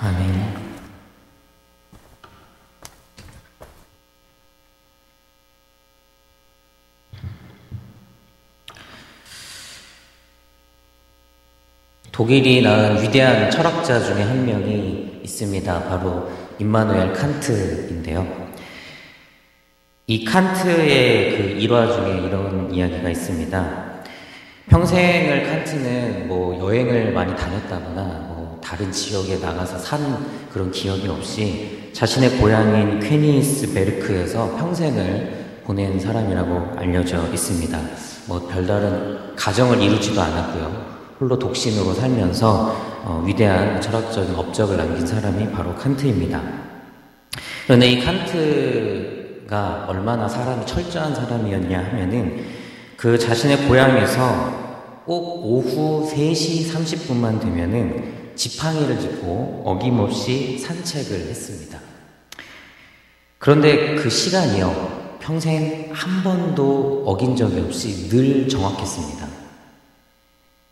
아멘. 독일이 낳은 위대한 철학자 중에 한 명이 있습니다. 바로 임마누엘 칸트인데요. 이 칸트의 그 일화 중에 이런 이야기가 있습니다. 평생을 칸트는 여행을 많이 다녔다거나 다른 지역에 나가서 산 그런 기억이 없이 자신의 고향인 퀘니스베르크에서 평생을 보낸 사람이라고 알려져 있습니다. 별다른 가정을 이루지도 않았고요. 홀로 독신으로 살면서 위대한 철학적인 업적을 남긴 사람이 바로 칸트입니다. 그런데 이 칸트가 얼마나 사람이 철저한 사람이었냐 하면은 그 자신의 고향에서 꼭 오후 3시 30분만 되면은 지팡이를 짚고 어김없이 산책을 했습니다. 그런데 그 시간이요, 평생 한 번도 어긴 적이 없이 늘 정확했습니다.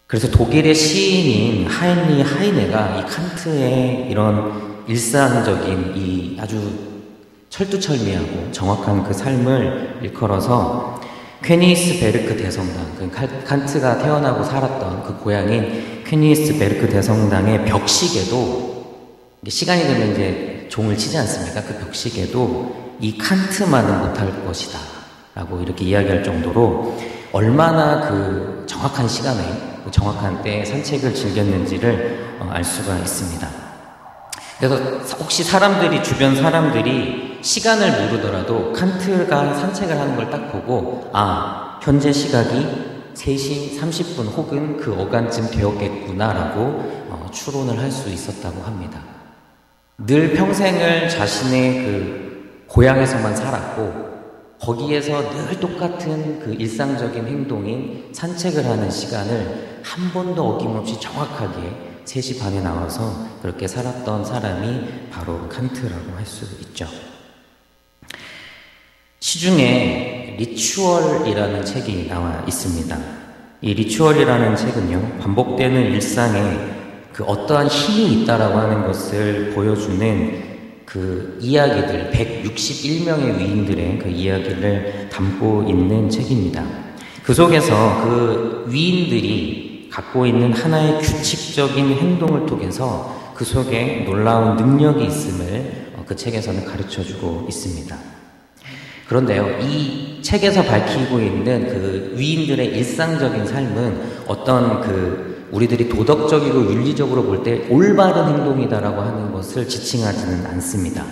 그래서 독일의 시인인 하인리 하이네가 이 칸트의 이런 일상적인 이 아주 철두철미하고 정확한 그 삶을 일컬어서 퀘니스베르크 대성당, 칸트가 태어나고 살았던 그 고향인 퀘니스베르크 대성당의 벽식에도, 시간이 되면 이제 종을 치지 않습니까? 그 벽식에도 이 칸트만은 못할 것이다 라고 이렇게 이야기할 정도로 얼마나 그 정확한 시간에, 정확한 때에 산책을 즐겼는지를 알 수가 있습니다. 그래서 혹시 주변 사람들이 시간을 모르더라도 칸트가 산책을 하는 걸 딱 보고, 현재 시각이 3시 30분 혹은 그 어간쯤 되었겠구나라고 추론을 할 수 있었다고 합니다. 늘 평생을 자신의 그 고향에서만 살았고, 거기에서 늘 똑같은 그 일상적인 행동인 산책을 하는 시간을 한 번도 어김없이 정확하게 3시 반에 나와서 그렇게 살았던 사람이 바로 칸트라고 할 수 있죠. 시중에 리추얼이라는 책이 나와 있습니다. 이 리추얼이라는 책은요, 반복되는 일상에 그 어떠한 힘이 있다라고 하는 것을 보여주는 그 이야기들, 161명의 위인들의 그 이야기를 담고 있는 책입니다. 그 속에서 그 위인들이 갖고 있는 하나의 규칙적인 행동을 통해서 그 속에 놀라운 능력이 있음을 그 책에서는 가르쳐주고 있습니다. 그런데요, 이 책에서 밝히고 있는 그 위인들의 일상적인 삶은 어떤 우리들이 도덕적이고 윤리적으로 볼 때 올바른 행동이다라고 하는 것을 지칭하지는 않습니다.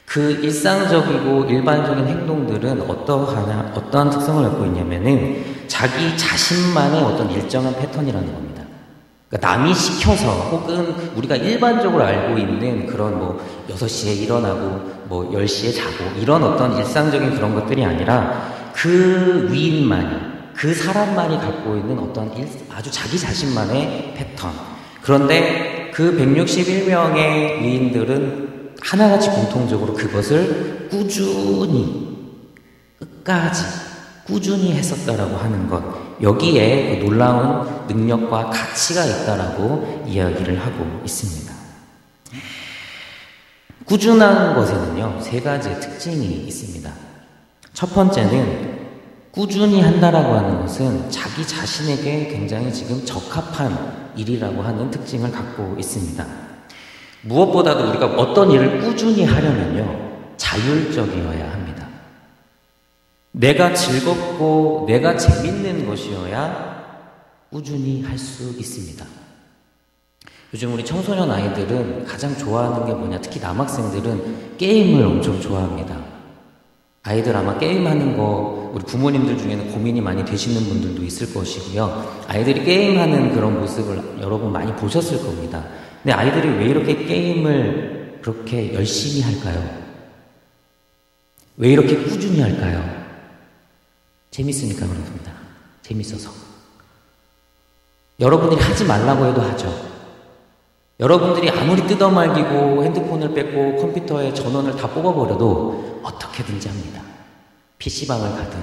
그 일상적이고 일반적인 행동들은 어떠한 특성을 갖고 있냐면은 자기 자신만의 어떤 일정한 패턴이라는 겁니다. 그러니까 남이 시켜서 혹은 우리가 일반적으로 알고 있는 그런 6시에 일어나고 10시에 자고 이런 어떤 일상적인 그런 것들이 아니라 그 위인만이, 그 사람만이 갖고 있는 어떤 아주 자기 자신만의 패턴. 그런데 그 161명의 위인들은 하나같이 공통적으로 그것을 끝까지 꾸준히 했었다라고 하는 것. 여기에 그 놀라운 능력과 가치가 있다라고 이야기를 하고 있습니다. 꾸준한 것에는요, 3가지의 특징이 있습니다. 첫 번째는 꾸준히 한다라고 하는 것은 자기 자신에게 굉장히 지금 적합한 일이라고 하는 특징을 갖고 있습니다. 무엇보다도 우리가 어떤 일을 꾸준히 하려면요, 자율적이어야 합니다. 내가 즐겁고 내가 재밌는 것이어야 꾸준히 할 수 있습니다. 요즘 우리 청소년 아이들은 가장 좋아하는 게 뭐냐, 특히 남학생들은 게임을 엄청 좋아합니다. 아이들 아마 게임하는 거 우리 부모님들 중에는 고민이 많이 되시는 분들도 있을 것이고요. 아이들이 게임하는 그런 모습을 여러분 많이 보셨을 겁니다. 근데 아이들이 왜 이렇게 게임을 그렇게 열심히 할까요? 왜 이렇게 꾸준히 할까요? 재밌으니까 그렇습니다. 재밌어서. 여러분들이 하지 말라고 해도 하죠. 여러분들이 아무리 뜯어말기고 핸드폰을 뺏고 컴퓨터에 전원을 다 뽑아버려도 어떻게든지 합니다. PC방을 가든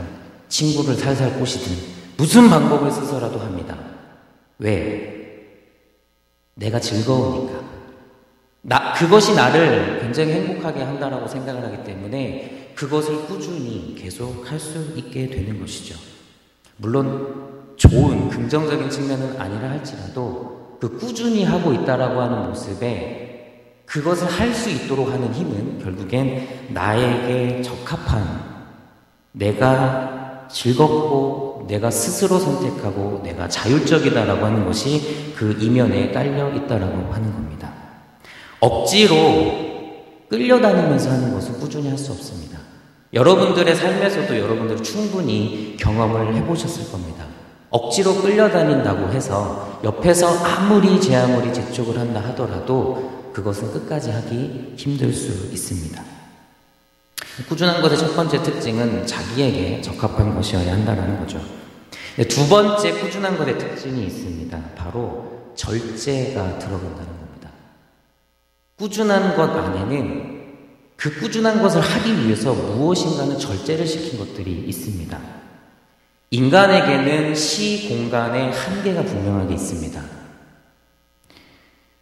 친구를 살살 꼬시든 무슨 방법을 써서라도 합니다. 왜? 내가 즐거우니까. 그것이 나를 굉장히 행복하게 한다라고 생각을 하기 때문에 그것을 꾸준히 계속 할 수 있게 되는 것이죠. 물론 좋은 긍정적인 측면은 아니라 할지라도 그 꾸준히 하고 있다라고 하는 모습에 그것을 할 수 있도록 하는 힘은 결국엔 나에게 적합한, 내가 즐겁고 내가 스스로 선택하고 내가 자율적이다라고 하는 것이 그 이면에 깔려 있다라고 하는 겁니다. 억지로 끌려다니면서 하는 것은 꾸준히 할 수 없습니다. 여러분들의 삶에서도 여러분들은 충분히 경험을 해보셨을 겁니다. 억지로 끌려다닌다고 해서 옆에서 아무리 제 쪽을 한다 하더라도 그것은 끝까지 하기 힘들 수 있습니다. 꾸준한 것의 첫 번째 특징은 자기에게 적합한 것이어야 한다는 거죠. 두 번째 꾸준한 것의 특징이 있습니다. 바로 절제가 들어간다는 겁니다. 꾸준한 것 안에는 그 꾸준한 것을 하기 위해서 무엇인가는 절제를 시킨 것들이 있습니다. 인간에게는 시, 공간의 한계가 분명하게 있습니다.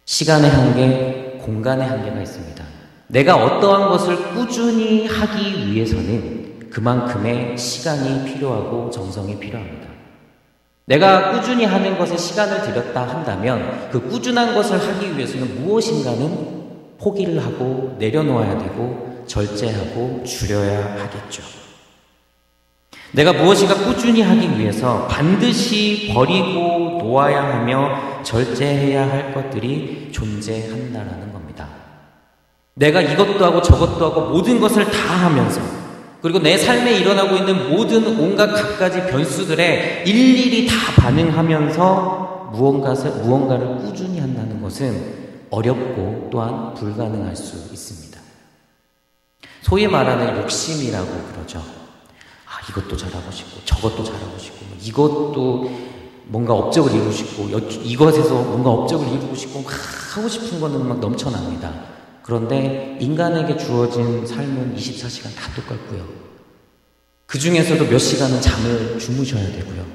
시간의 한계, 공간의 한계가 있습니다. 내가 어떠한 것을 꾸준히 하기 위해서는 그만큼의 시간이 필요하고 정성이 필요합니다. 내가 꾸준히 하는 것에 시간을 들였다 한다면 그 꾸준한 것을 하기 위해서는 무엇인가는 포기를 하고 내려놓아야 되고 절제하고 줄여야 하겠죠. 내가 무엇인가 꾸준히 하기 위해서 반드시 버리고 놓아야 하며 절제해야 할 것들이 존재한다라는 겁니다. 내가 이것도 하고 저것도 하고 모든 것을 다 하면서 그리고 내 삶에 일어나고 있는 모든 온갖 갖가지 변수들에 일일이 다 반응하면서 무언가를 꾸준히 한다는 것은 어렵고 또한 불가능할 수 있습니다. 소위 말하는 욕심이라고 그러죠. 이것도 잘하고 싶고 저것도 잘하고 싶고 이것도 뭔가 업적을 이루고 싶고 이것에서 뭔가 업적을 이루고 싶고 막 하고 싶은 거는 막 넘쳐납니다. 그런데 인간에게 주어진 삶은 24시간 다 똑같고요. 그 중에서도 몇 시간은 잠을 주무셔야 되고요.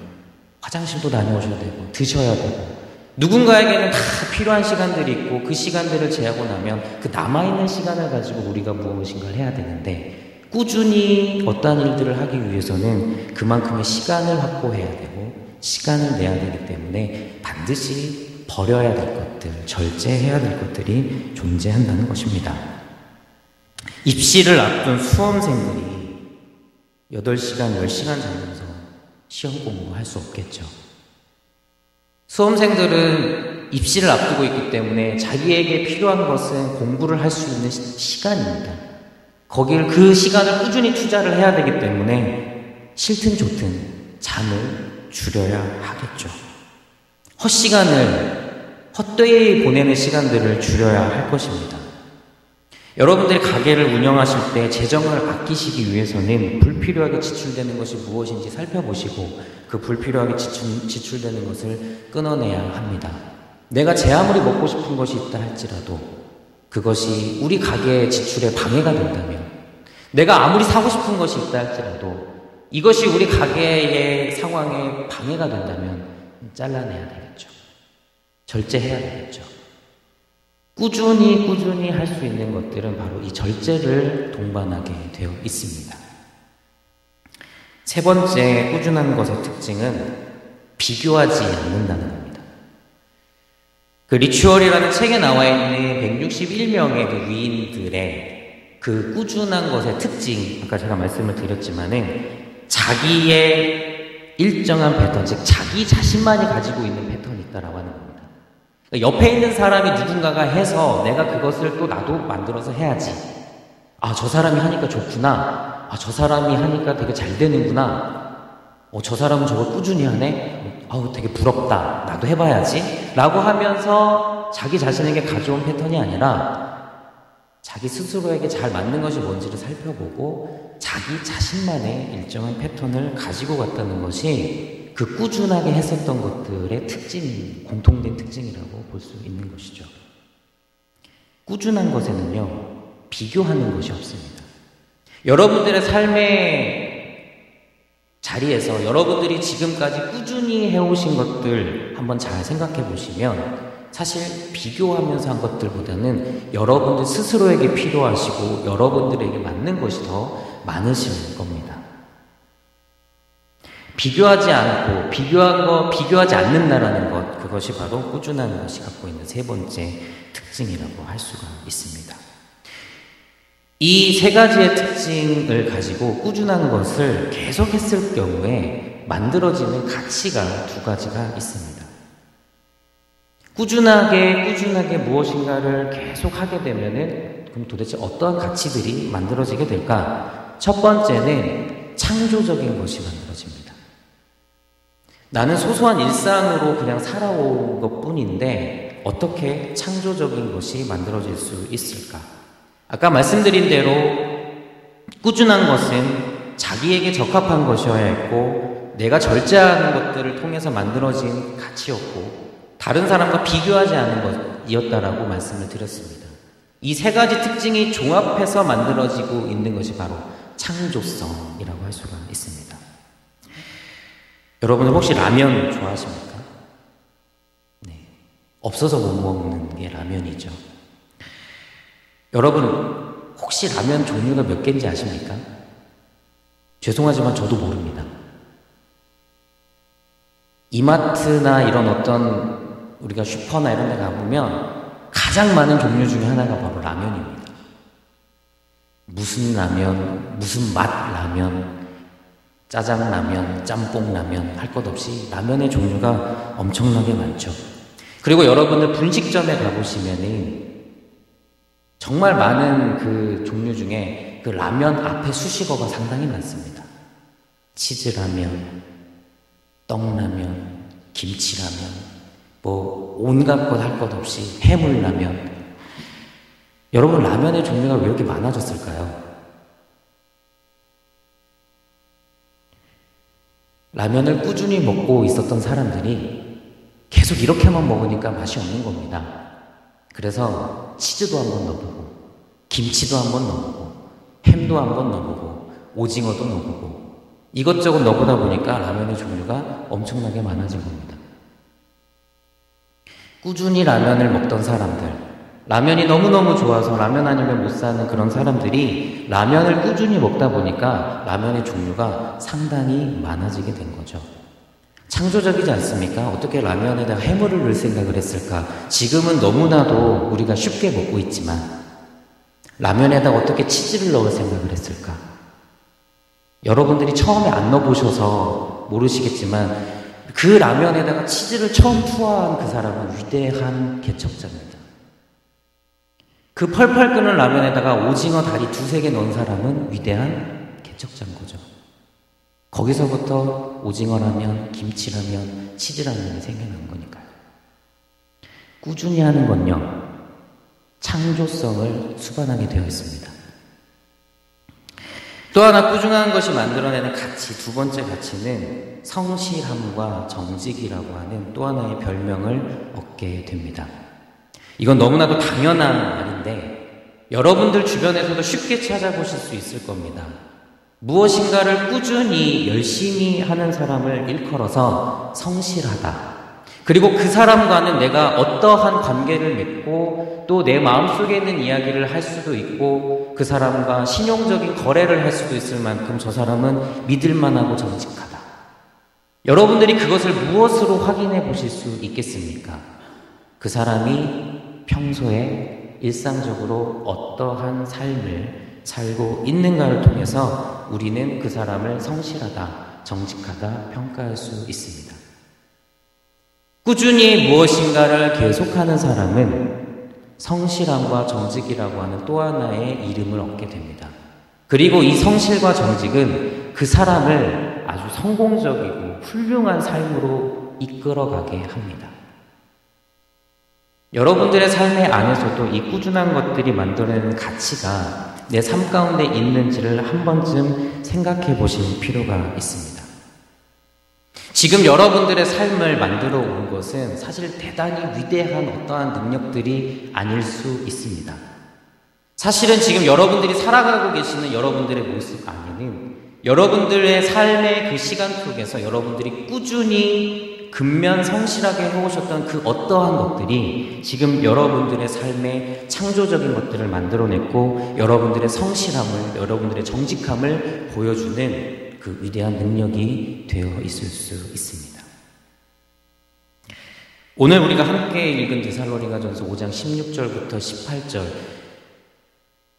화장실도 다녀오셔야 되고 드셔야 되고 누군가에게는 다 필요한 시간들이 있고 그 시간들을 제하고 나면 그 남아있는 시간을 가지고 우리가 무엇인가를 해야 되는데 꾸준히 어떠한 일들을 하기 위해서는 그만큼의 시간을 확보해야 되고 시간을 내야 되기 때문에 반드시 버려야 될 것들, 절제해야 될 것들이 존재한다는 것입니다. 입시를 앞둔 수험생들이 8시간, 10시간 자면서 시험 공부할 수 없겠죠. 수험생들은 입시를 앞두고 있기 때문에 자기에게 필요한 것은 공부를 할 수 있는 시간입니다. 거기를 그 시간을 꾸준히 투자를 해야 되기 때문에 싫든 좋든 잠을 줄여야 하겠죠. 헛되이 보내는 시간들을 줄여야 할 것입니다. 여러분들이 가게를 운영하실 때 재정을 아끼시기 위해서는 불필요하게 지출되는 것이 무엇인지 살펴보시고 그 불필요하게 지출되는 것을 끊어내야 합니다. 내가 제 아무리 먹고 싶은 것이 있다 할지라도 그것이 우리 가게의 지출에 방해가 된다면 내가 아무리 사고 싶은 것이 있다 할지라도 이것이 우리 가게의 상황에 방해가 된다면 잘라내야 되겠죠. 절제해야 되겠죠. 꾸준히 할 수 있는 것들은 바로 이 절제를 동반하게 되어 있습니다. 세 번째 꾸준한 것의 특징은 비교하지 않는다는 겁니다. 그 리추얼이라는 책에 나와 있는 161명의 그 위인들의 그 꾸준한 것의 특징, 아까 제가 말씀을 드렸지만은 자기의 일정한 패턴, 즉 자기 자신만이 가지고 있는 패턴이 있다라고 하는 겁니다. 옆에 있는 사람이 누군가가 해서 내가 그것을 또 나도 만들어서 해야지. 저 사람이 하니까 좋구나. 저 사람이 하니까 되게 잘 되는구나. 저 사람은 저걸 꾸준히 하네. 되게 부럽다. 나도 해봐야지. 라고 하면서 자기 자신에게 가져온 패턴이 아니라 자기 스스로에게 잘 맞는 것이 뭔지를 살펴보고 자기 자신만의 일정한 패턴을 가지고 갔다는 것이 그 꾸준하게 했었던 것들의 특징, 공통된 특징이라고 볼 수 있는 것이죠. 꾸준한 것에는요, 비교하는 것이 없습니다. 여러분들의 삶의 자리에서 여러분들이 지금까지 꾸준히 해오신 것들 한번 잘 생각해 보시면 사실 비교하면서 한 것들보다는 여러분들 스스로에게 필요하시고 여러분들에게 맞는 것이 더 많으실 겁니다. 비교하지 않고 비교하지 않는다라는 것, 그것이 바로 꾸준한 것이 갖고 있는 세 번째 특징이라고 할 수가 있습니다. 이 세 가지의 특징을 가지고 꾸준한 것을 계속했을 경우에 만들어지는 가치가 두 가지가 있습니다. 꾸준하게 무엇인가를 계속 하게 되면은 그럼 도대체 어떠한 가치들이 만들어지게 될까? 첫 번째는 창조적인 것이 만들어집니다. 나는 소소한 일상으로 그냥 살아온 것 뿐인데 어떻게 창조적인 것이 만들어질 수 있을까? 아까 말씀드린 대로 꾸준한 것은 자기에게 적합한 것이어야 했고 내가 절제하는 것들을 통해서 만들어진 가치였고 다른 사람과 비교하지 않은 것이었다라고 말씀을 드렸습니다. 이 세 가지 특징이 종합해서 만들어지고 있는 것이 바로 창조성이라고 할 수가 있습니다. 여러분 혹시 라면 좋아하십니까? 네. 없어서 못 먹는 게 라면이죠. 여러분 혹시 라면 종류가 몇 개인지 아십니까? 죄송하지만 저도 모릅니다. 이마트나 이런 어떤 우리가 슈퍼나 이런 데 가보면 가장 많은 종류 중에 하나가 바로 라면입니다. 무슨 라면, 무슨 맛 라면, 짜장라면, 짬뽕라면 할 것 없이 라면의 종류가 엄청나게 많죠. 그리고 여러분들 분식점에 가보시면은 정말 많은 그 종류 중에 그 라면 앞에 수식어가 상당히 많습니다. 치즈라면, 떡라면, 김치라면, 뭐 온갖 것 할 것 없이 해물라면. 여러분 라면의 종류가 왜 이렇게 많아졌을까요? 라면을 꾸준히 먹고 있었던 사람들이 계속 이렇게만 먹으니까 맛이 없는 겁니다. 그래서 치즈도 한번 넣어보고 김치도 한번 넣어보고 햄도 한번 넣어보고 오징어도 넣어보고 이것저것 넣어보다 보니까 라면의 종류가 엄청나게 많아진 겁니다. 꾸준히 라면을 먹던 사람들, 라면이 너무너무 좋아서 라면 아니면 못 사는 그런 사람들이 라면을 꾸준히 먹다 보니까 라면의 종류가 상당히 많아지게 된 거죠. 창조적이지 않습니까? 어떻게 라면에다가 해물을 넣을 생각을 했을까? 지금은 너무나도 우리가 쉽게 먹고 있지만 라면에다가 어떻게 치즈를 넣을 생각을 했을까? 여러분들이 처음에 안 넣어보셔서 모르시겠지만 그 라면에다가 치즈를 처음 투하한 그 사람은 위대한 개척자입니다. 그 펄펄 끓는 라면에다가 오징어 다리 2-3개 넣은 사람은 위대한 개척자인 거죠. 거기서부터 오징어라면, 김치라면, 치즈라면이 생겨난 거니까요. 꾸준히 하는 건요, 창조성을 수반하게 되어 있습니다. 또 하나 꾸준한 것이 만들어내는 가치, 두 번째 가치는 성실함과 정직이라고 하는 또 하나의 별명을 얻게 됩니다. 이건 너무나도 당연한 말인데 여러분들 주변에서도 쉽게 찾아보실 수 있을 겁니다. 무엇인가를 꾸준히 열심히 하는 사람을 일컬어서 성실하다. 그리고 그 사람과는 내가 어떠한 관계를 맺고 또 내 마음속에 있는 이야기를 할 수도 있고 그 사람과 신용적인 거래를 할 수도 있을 만큼 저 사람은 믿을만하고 정직하다. 여러분들이 그것을 무엇으로 확인해 보실 수 있겠습니까? 그 사람이 평소에 일상적으로 어떠한 삶을 살고 있는가를 통해서 우리는 그 사람을 성실하다, 정직하다 평가할 수 있습니다. 꾸준히 무엇인가를 계속하는 사람은 성실함과 정직이라고 하는 또 하나의 이름을 얻게 됩니다. 그리고 이 성실과 정직은 그 사람을 아주 성공적이고 훌륭한 삶으로 이끌어가게 합니다. 여러분들의 삶의 안에서도 이 꾸준한 것들이 만들어내는 가치가 내 삶 가운데 있는지를 한 번쯤 생각해 보실 필요가 있습니다. 지금 여러분들의 삶을 만들어 온 것은 사실 대단히 위대한 어떠한 능력들이 아닐 수 있습니다. 사실은 지금 여러분들이 살아가고 계시는 여러분들의 모습 안에는 여러분들의 삶의 그 시간 속에서 여러분들이 꾸준히 근면 성실하게 해오셨던 그 어떠한 것들이 지금 여러분들의 삶에 창조적인 것들을 만들어냈고 여러분들의 성실함을, 여러분들의 정직함을 보여주는 그 위대한 능력이 되어 있을 수 있습니다. 오늘 우리가 함께 읽은 데살로니가전서 5장 16절부터 18절,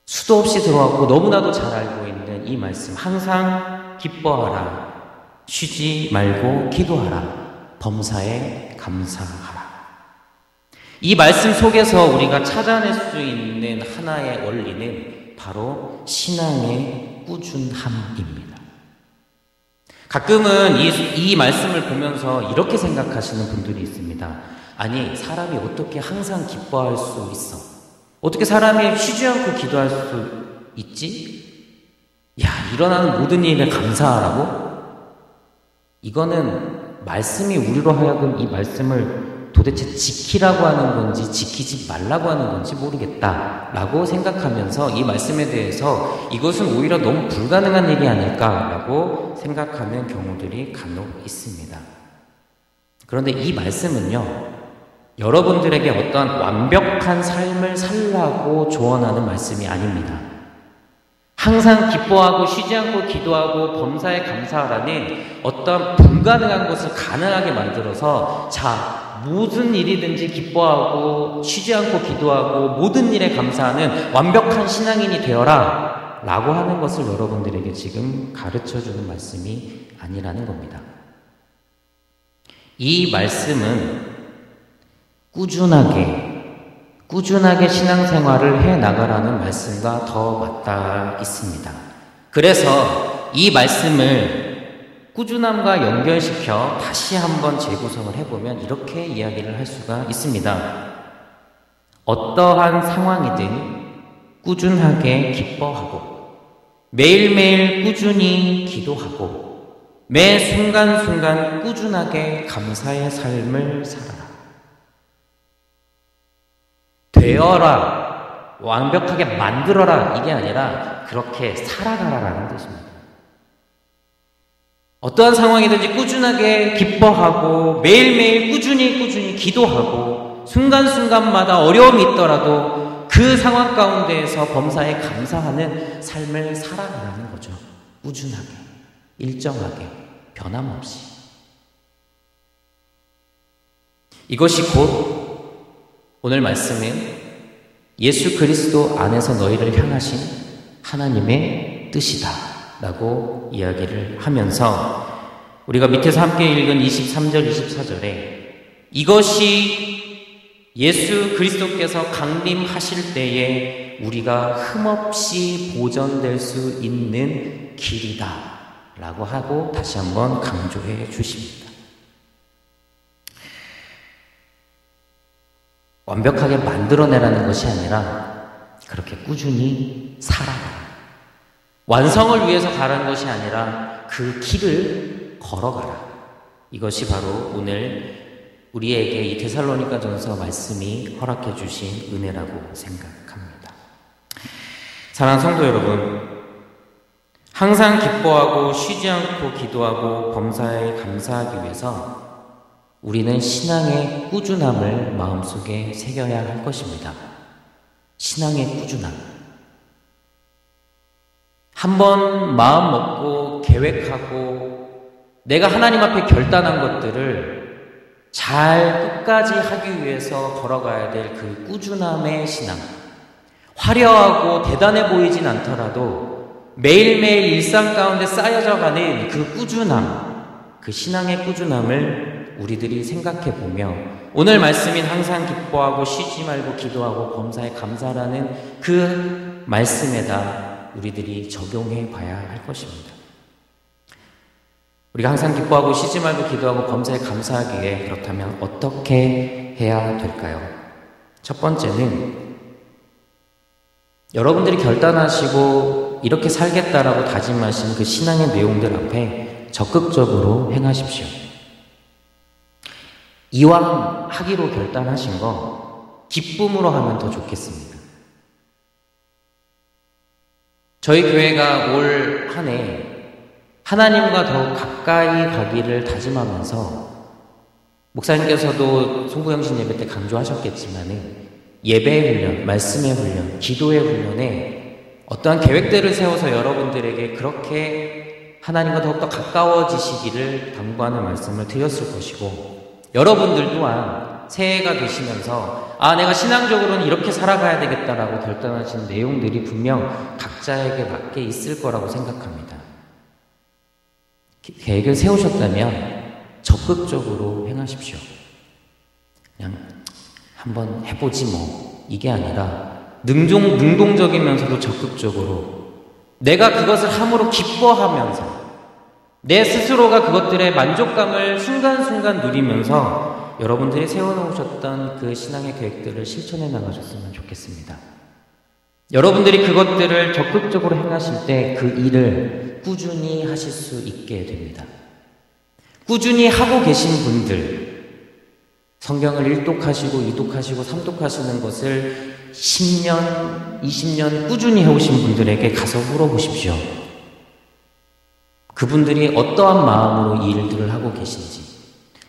수도 없이 들어왔고 너무나도 잘 알고 있는 이 말씀, 항상 기뻐하라, 쉬지 말고 기도하라, 범사에 감사하라. 이 말씀 속에서 우리가 찾아낼 수 있는 하나의 원리는 바로 신앙의 꾸준함입니다. 가끔은 이 말씀을 보면서 이렇게 생각하시는 분들이 있습니다. 아니, 사람이 어떻게 항상 기뻐할 수 있어? 어떻게 사람이 쉬지 않고 기도할 수 있지? 야, 일어나는 모든 일에 감사하라고? 이거는 말씀이 우리로 하여금 이 말씀을 도대체 지키라고 하는 건지 지키지 말라고 하는 건지 모르겠다라고 생각하면서 이 말씀에 대해서 이것은 오히려 너무 불가능한 일이 아닐까라고 생각하는 경우들이 간혹 있습니다. 그런데 이 말씀은요, 여러분들에게 어떤 완벽한 삶을 살라고 조언하는 말씀이 아닙니다. 항상 기뻐하고 쉬지 않고 기도하고 범사에 감사하라는 어떤 불가능한 것을 가능하게 만들어서, 자, 무슨 일이든지 기뻐하고 쉬지 않고 기도하고 모든 일에 감사하는 완벽한 신앙인이 되어라 라고 하는 것을 여러분들에게 지금 가르쳐주는 말씀이 아니라는 겁니다. 이 말씀은 꾸준하게 신앙생활을 해나가라는 말씀과 더 맞닿아 있습니다. 그래서 이 말씀을 꾸준함과 연결시켜 다시 한번 재구성을 해보면 이렇게 이야기를 할 수가 있습니다. 어떠한 상황이든 꾸준하게 기뻐하고 매일매일 꾸준히 기도하고 매 순간순간 꾸준하게 감사의 삶을 살아라. 되어라, 완벽하게 만들어라, 이게 아니라 그렇게 살아가라라는 뜻입니다. 어떠한 상황이든지 꾸준하게 기뻐하고 매일매일 꾸준히 기도하고 순간순간마다 어려움이 있더라도 그 상황 가운데에서 범사에 감사하는 삶을 살아가라는 거죠. 꾸준하게, 일정하게, 변함없이. 이것이 곧 오늘 말씀은 예수 그리스도 안에서 너희를 향하신 하나님의 뜻이다 라고 이야기를 하면서 우리가 밑에서 함께 읽은 23절, 24절에 이것이 예수 그리스도께서 강림하실 때에 우리가 흠없이 보전될 수 있는 길이다 라고 하고 다시 한번 강조해 주십니다. 완벽하게 만들어내라는 것이 아니라 그렇게 꾸준히 살아가라. 완성을 위해서 가라는 것이 아니라 그 길을 걸어가라. 이것이 바로 오늘 우리에게 이 데살로니가전서 말씀이 허락해 주신 은혜라고 생각합니다. 사랑하는 성도 여러분, 항상 기뻐하고 쉬지 않고 기도하고 범사에 감사하기 위해서 우리는 신앙의 꾸준함을 마음속에 새겨야 할 것입니다. 신앙의 꾸준함. 한번 마음 먹고 계획하고 내가 하나님 앞에 결단한 것들을 잘 끝까지 하기 위해서 걸어가야 될 그 꾸준함의 신앙. 화려하고 대단해 보이진 않더라도 매일매일 일상 가운데 쌓여져 가는 그 꾸준함, 그 신앙의 꾸준함을 우리들이 생각해 보며 오늘 말씀인 항상 기뻐하고 쉬지 말고 기도하고 범사에 감사라는 그 말씀에다 우리들이 적용해 봐야 할 것입니다. 우리가 항상 기뻐하고 쉬지 말고 기도하고 범사에 감사하기에 그렇다면 어떻게 해야 될까요? 첫 번째는 여러분들이 결단하시고 이렇게 살겠다라고 다짐하신 그 신앙의 내용들 앞에 적극적으로 행하십시오. 이왕 하기로 결단하신 거 기쁨으로 하면 더 좋겠습니다. 저희 교회가 올 한 해 하나님과 더 가까이 가기를 다짐하면서 목사님께서도 송구영신 예배 때 강조하셨겠지만은 예배의 훈련, 말씀의 훈련, 기도의 훈련에 어떠한 계획들을 세워서 여러분들에게 그렇게 하나님과 더욱더 가까워지시기를 당부하는 말씀을 드렸을 것이고, 여러분들 또한 새해가 되시면서 내가 신앙적으로는 이렇게 살아가야 되겠다라고 결단하신 내용들이 분명 각자에게 맞게 있을 거라고 생각합니다. 계획을 세우셨다면 적극적으로 행하십시오. 그냥 한번 해보지 뭐, 이게 아니라 능동적이면서도 적극적으로 내가 그것을 함으로 기뻐하면서 내 스스로가 그것들의 만족감을 순간순간 누리면서 여러분들이 세워놓으셨던 그 신앙의 계획들을 실천해 나가셨으면 좋겠습니다. 여러분들이 그것들을 적극적으로 행하실 때 그 일을 꾸준히 하실 수 있게 됩니다. 꾸준히 하고 계신 분들, 성경을 1독하시고 2독하시고 3독하시는 것을 10년, 20년 꾸준히 해오신 분들에게 가서 물어보십시오. 그분들이 어떠한 마음으로 이 일들을 하고 계신지.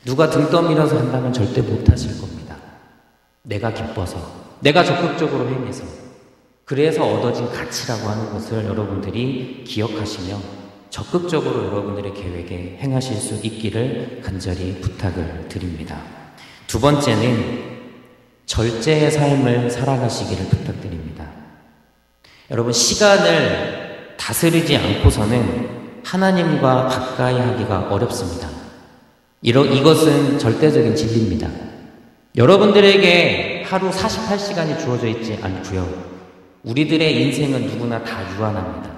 누가 등 떠밀어서 한다면 절대 못하실 겁니다. 내가 기뻐서, 내가 적극적으로 행해서, 그래서 얻어진 가치라고 하는 것을 여러분들이 기억하시며 적극적으로 여러분들의 계획에 행하실 수 있기를 간절히 부탁을 드립니다. 두 번째는 절제의 삶을 살아가시기를 부탁드립니다. 여러분, 시간을 다스리지 않고서는 하나님과 가까이 하기가 어렵습니다. 이것은 절대적인 진리입니다. 여러분들에게 하루 48시간이 주어져 있지 않고요. 우리들의 인생은 누구나 다 유한합니다.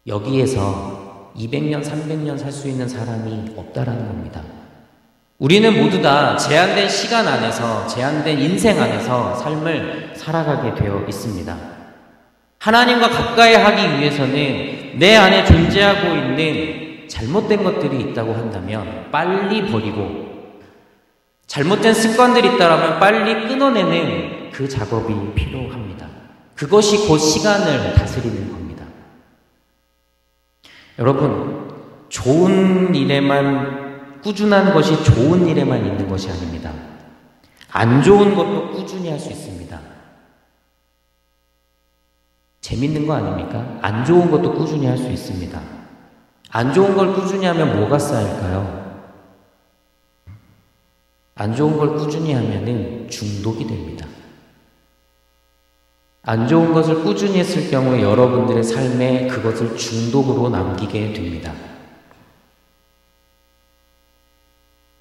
여기에서 200년, 300년 살 수 있는 사람이 없다라는 겁니다. 우리는 모두 다 제한된 시간 안에서, 제한된 인생 안에서 삶을 살아가게 되어 있습니다. 하나님과 가까이 하기 위해서는 내 안에 존재하고 있는 잘못된 것들이 있다고 한다면 빨리 버리고, 잘못된 습관들이 있다면 빨리 끊어내는 그 작업이 필요합니다. 그것이 곧 시간을 다스리는 겁니다. 여러분, 좋은 일에만, 꾸준한 것이 좋은 일에만 있는 것이 아닙니다. 안 좋은 것도 꾸준히 할 수 있습니다. 재밌는 거 아닙니까? 안 좋은 것도 꾸준히 할 수 있습니다. 안 좋은 걸 꾸준히 하면 뭐가 쌓일까요? 안 좋은 걸 꾸준히 하면은 중독이 됩니다. 안 좋은 것을 꾸준히 했을 경우에 여러분들의 삶에 그것을 중독으로 남기게 됩니다.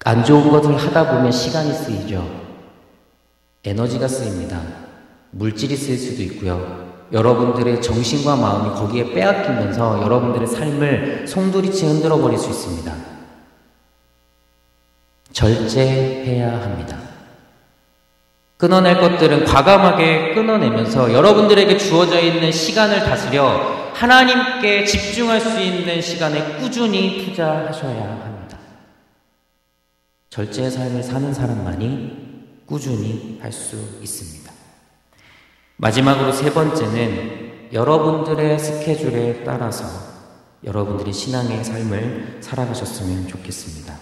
안 좋은 것을 하다 보면 시간이 쓰이죠. 에너지가 쓰입니다. 물질이 쓰일 수도 있고요. 여러분들의 정신과 마음이 거기에 빼앗기면서 여러분들의 삶을 송두리째 흔들어 버릴 수 있습니다. 절제해야 합니다. 끊어낼 것들은 과감하게 끊어내면서 여러분들에게 주어져 있는 시간을 다스려 하나님께 집중할 수 있는 시간에 꾸준히 투자하셔야 합니다. 절제의 삶을 사는 사람만이 꾸준히 할 수 있습니다. 마지막으로 세 번째는 여러분들의 스케줄에 따라서 여러분들이 신앙의 삶을 살아가셨으면 좋겠습니다.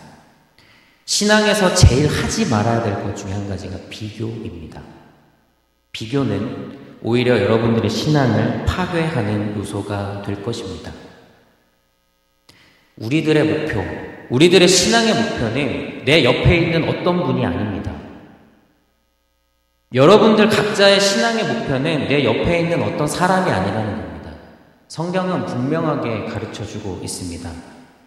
신앙에서 제일 하지 말아야 될 것 중에 한 가지가 비교입니다. 비교는 오히려 여러분들의 신앙을 파괴하는 요소가 될 것입니다. 우리들의 목표, 우리들의 신앙의 목표는 내 옆에 있는 어떤 분이 아닙니다. 여러분들 각자의 신앙의 목표는 내 옆에 있는 어떤 사람이 아니라는 겁니다. 성경은 분명하게 가르쳐주고 있습니다.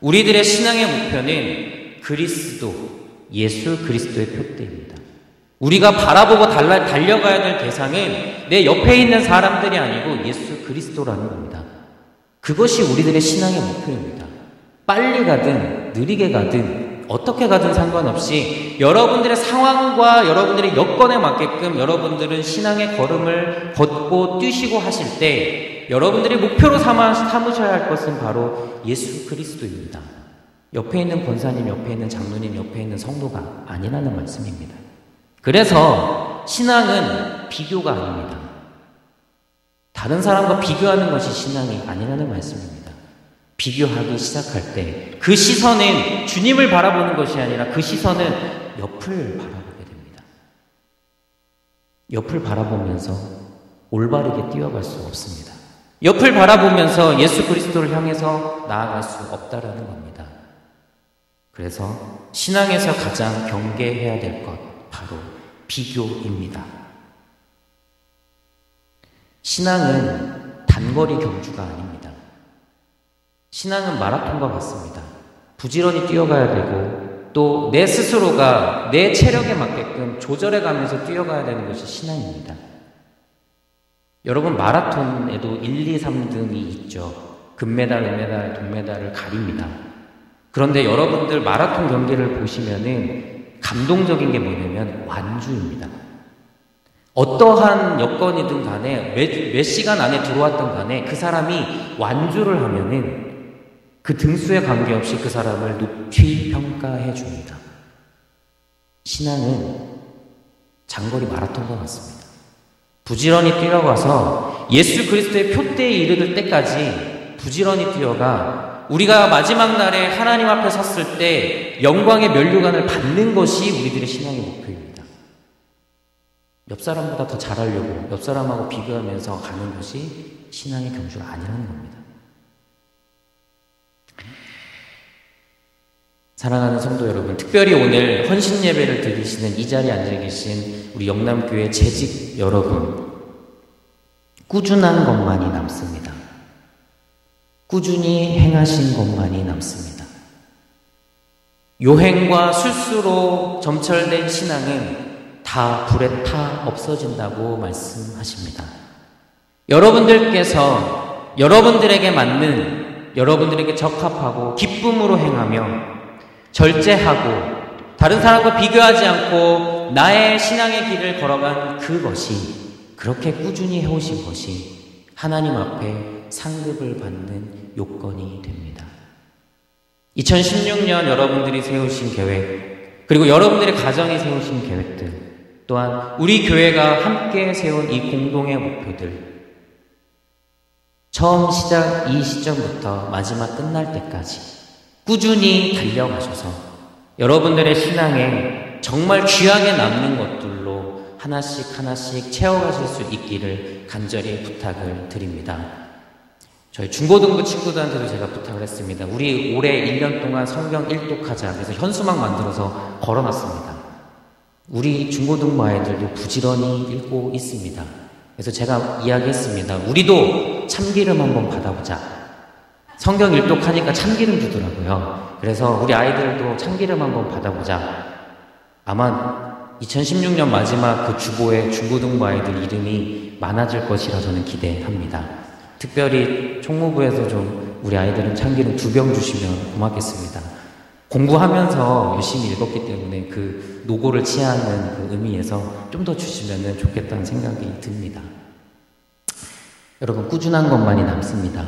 우리들의 신앙의 목표는 그리스도, 예수 그리스도의 표대입니다. 우리가 바라보고 달려가야 될 대상은 내 옆에 있는 사람들이 아니고 예수 그리스도라는 겁니다. 그것이 우리들의 신앙의 목표입니다. 빨리 가든 느리게 가든 어떻게 가든 상관없이 여러분들의 상황과 여러분들의 여건에 맞게끔 여러분들은 신앙의 걸음을 걷고 뛰시고 하실 때 여러분들이 목표로 삼으셔야 할 것은 바로 예수 그리스도입니다. 옆에 있는 권사님, 옆에 있는 장로님, 옆에 있는 성도가 아니라는 말씀입니다. 그래서 신앙은 비교가 아닙니다. 다른 사람과 비교하는 것이 신앙이 아니라는 말씀입니다. 비교하기 시작할 때 그 시선은 주님을 바라보는 것이 아니라 그 시선은 옆을 바라보게 됩니다. 옆을 바라보면서 올바르게 뛰어갈 수 없습니다. 옆을 바라보면서 예수 그리스도를 향해서 나아갈 수 없다라는 겁니다. 그래서 신앙에서 가장 경계해야 될 것 바로 비교입니다. 신앙은 단거리 경주가 아닙니다. 신앙은 마라톤과 같습니다. 부지런히 뛰어가야 되고 또 내 스스로가 내 체력에 맞게끔 조절해가면서 뛰어가야 되는 것이 신앙입니다. 여러분, 마라톤에도 1, 2, 3등이 있죠. 금메달, 은메달, 동메달을 가립니다. 그런데 여러분들 마라톤 경기를 보시면은 감동적인 게 뭐냐면 완주입니다. 어떠한 여건이든 간에 몇 시간 안에 들어왔던 간에 그 사람이 완주를 하면은 그 등수에 관계없이 그 사람을 높이 평가해 줍니다. 신앙은 장거리 마라톤과 같습니다. 부지런히 뛰어가서 예수 그리스도의 표대에 이르를 때까지 부지런히 뛰어가 우리가 마지막 날에 하나님 앞에 섰을 때 영광의 면류관을 받는 것이 우리들의 신앙의 목표입니다. 옆 사람보다 더 잘하려고 옆 사람하고 비교하면서 가는 것이 신앙의 경주가 아니라는 겁니다. 사랑하는 성도 여러분, 특별히 오늘 헌신 예배를 드리시는 이 자리에 앉아 계신 우리 영남교회 재직 여러분, 꾸준한 것만이 남습니다. 꾸준히 행하신 것만이 남습니다. 요행과 술수로 점철된 신앙은 다 불에 타 없어진다고 말씀하십니다. 여러분들께서 여러분들에게 맞는, 여러분들에게 적합하고 기쁨으로 행하며 절제하고 다른 사람과 비교하지 않고 나의 신앙의 길을 걸어간 그것이, 그렇게 꾸준히 해오신 것이 하나님 앞에 상급을 받는 요건이 됩니다. 2016년 여러분들이 세우신 계획, 그리고 여러분들의 가정이 세우신 계획들, 또한 우리 교회가 함께 세운 이 공동의 목표들, 처음 시작 이 시점부터 마지막 끝날 때까지 꾸준히 달려가셔서 여러분들의 신앙에 정말 귀하게 남는 것들로 하나씩 하나씩 채워가실 수 있기를 간절히 부탁을 드립니다. 저희 중고등부 친구들한테도 제가 부탁을 했습니다. 우리 올해 1년 동안 성경 일독하자. 그래서 현수막 만들어서 걸어놨습니다. 우리 중고등부 아이들도 부지런히 읽고 있습니다. 그래서 제가 이야기했습니다. 우리도 참기름 한번 받아보자. 성경 일독하니까 참기름 주더라고요. 그래서 우리 아이들도 참기름 한번 받아보자. 아마 2016년 마지막 그 주보에 중고등부 아이들 이름이 많아질 것이라 저는 기대합니다. 특별히 총무부에서 좀 우리 아이들은 참기름 2병 주시면 고맙겠습니다. 공부하면서 열심히 읽었기 때문에 그 노고를 취하는 그 의미에서 좀 더 주시면 좋겠다는 생각이 듭니다. 여러분, 꾸준한 것만이 남습니다.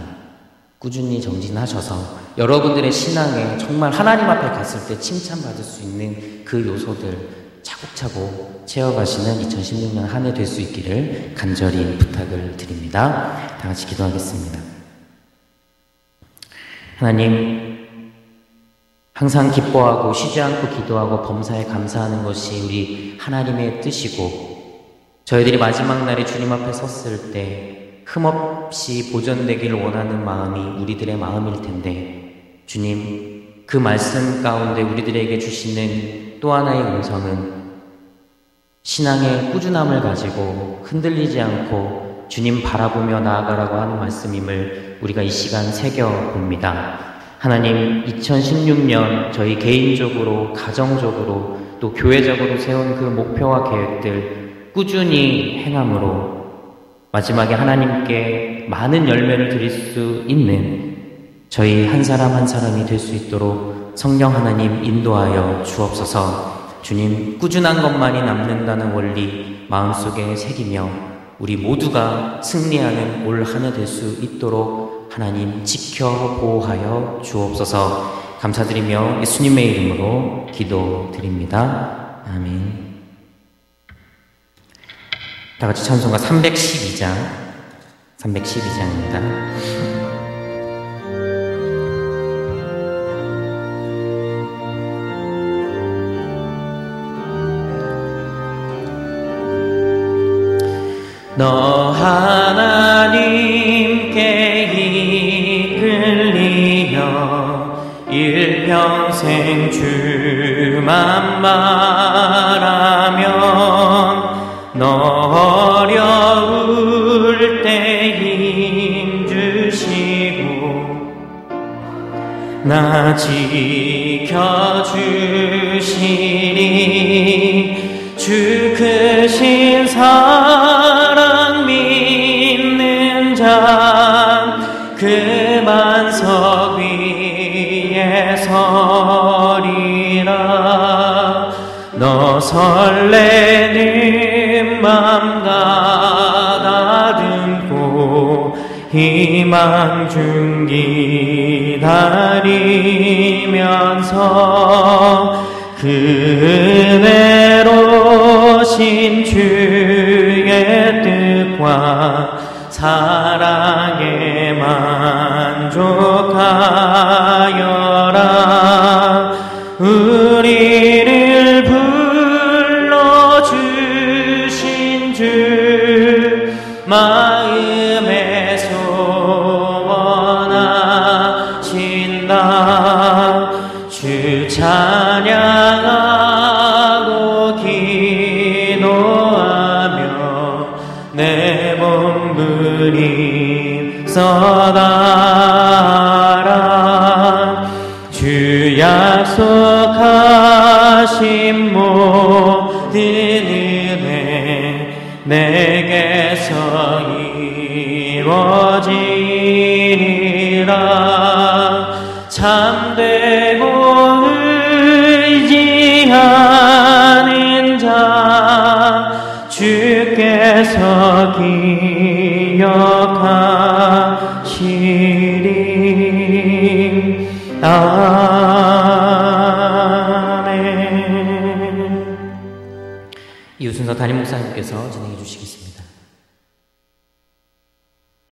꾸준히 정진하셔서 여러분들의 신앙에 정말 하나님 앞에 갔을 때 칭찬받을 수 있는 그 요소들 차곡차곡 채워가시는 2016년 한 해 될 수 있기를 간절히 부탁을 드립니다. 다 같이 기도하겠습니다. 하나님, 항상 기뻐하고 쉬지 않고 기도하고 범사에 감사하는 것이 우리 하나님의 뜻이고, 저희들이 마지막 날에 주님 앞에 섰을 때 흠없이 보존되기를 원하는 마음이 우리들의 마음일 텐데, 주님, 그 말씀 가운데 우리들에게 주시는 또 하나의 음성은 신앙의 꾸준함을 가지고 흔들리지 않고 주님 바라보며 나아가라고 하는 말씀임을 우리가 이 시간 새겨봅니다. 하나님, 2016년 저희 개인적으로, 가정적으로, 또 교회적으로 세운 그 목표와 계획들 꾸준히 행함으로 마지막에 하나님께 많은 열매를 드릴 수 있는 저희 한 사람 한 사람이 될 수 있도록 성령 하나님 인도하여 주옵소서. 주님, 꾸준한 것만이 남는다는 원리 마음속에 새기며 우리 모두가 승리하는 올 한 해 될 수 있도록 하나님 지켜 보호하여 주옵소서. 감사드리며 예수님의 이름으로 기도드립니다. 아멘. 다 같이 찬송가 312장, 312장입니다. 너 하나님께 이끌리며 일평생 주만 바라면 너 어려울 때 힘주시고 나 지켜주시니 주 크신 사랑 믿는 자 그 만석 위에 서리라. 너 설레는 맘 가다듬고 희망 중 기다리면서 그대로신 주의 뜻과 사랑에 만족하여라. 우리를 불러주신 주 마음에 소원하신다. 주 찬양하고 기도하며 내 몸부림 써가라. 주 약속하신 모든 은혜 내게서 이루어지리라. 참되고 의지하는 자 주께서 기억하시리. 아멘. 이웃순서 담임 목사님께서 진행해 주시겠습니다.